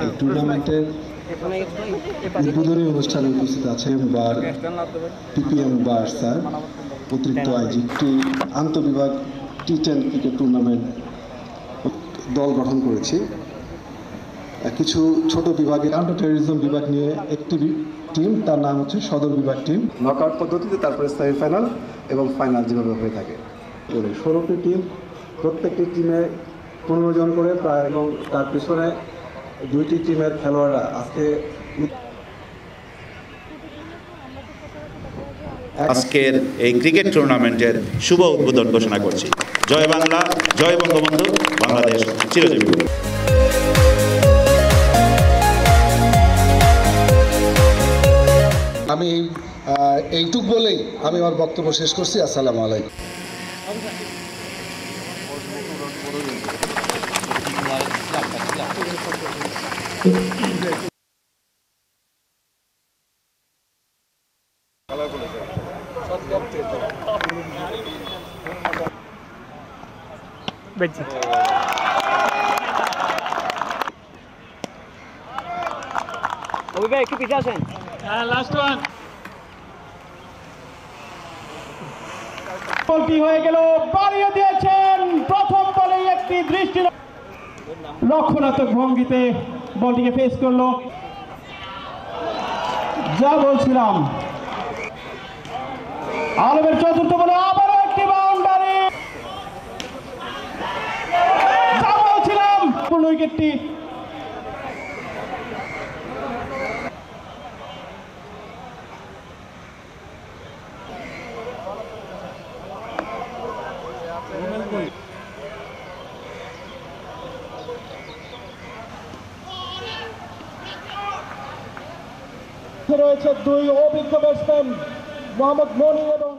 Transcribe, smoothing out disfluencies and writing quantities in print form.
এই টুর্নামেন্টের উদ্বোধনী অনুষ্ঠানে উপস্থিত আছেন বার পিপিএম বার স্যার, অতিরিক্ত আইজি আন্তঃবিভাগ টি10 ক্রিকেট টুর্নামেন্ট দল গঠন করেছি। কিছু ছোট বিভাগে কাউন্টার টেরোরিজম বিভাগ নিয়ে একটি টিম, তার নাম হচ্ছে সদর বিভাগ টিম। নকআউট পদ্ধতিতে তারপরে সেমিফাইনাল এবং ফাইনাল যেভাবে হয়ে থাকে। 16টি টিম, প্রত্যেকটি টিমে 15 জন করে প্রায়, এবং তার পিছনে 2টি টিমের খেলোয়াড়রা আজকের এই ক্রিকেট টুর্নামেন্টের শুভ উদ্বোধন ঘোষণা করছি। জয় বাংলা, জয় বঙ্গবন্ধু, বাংলাদেশ চিরজীবী। আমি এইটুক বলেই আমি আমার বক্তব্য শেষ করছি। আসসালামু আলাইকুম। একটু পিছিয়ে আসেন। লাস্ট ওয়ান বলটি হয়ে গেল, বাড়িয়ে দিয়েছেন প্রথম বলে একটি দৃষ্টি রক্ষণাত্মক ভঙ্গিতে বলটিকে ফেস করলো। যা বলছিলাম, আলমের চতুর্থ বলে আবারও একটি বাউন্ডারি। যা বলছিলাম, পূর্ণ উইকেটটি রয়েছে দুই অভিজ্ঞ ব্যাটসম্যান মোহাম্মদ মনি এবং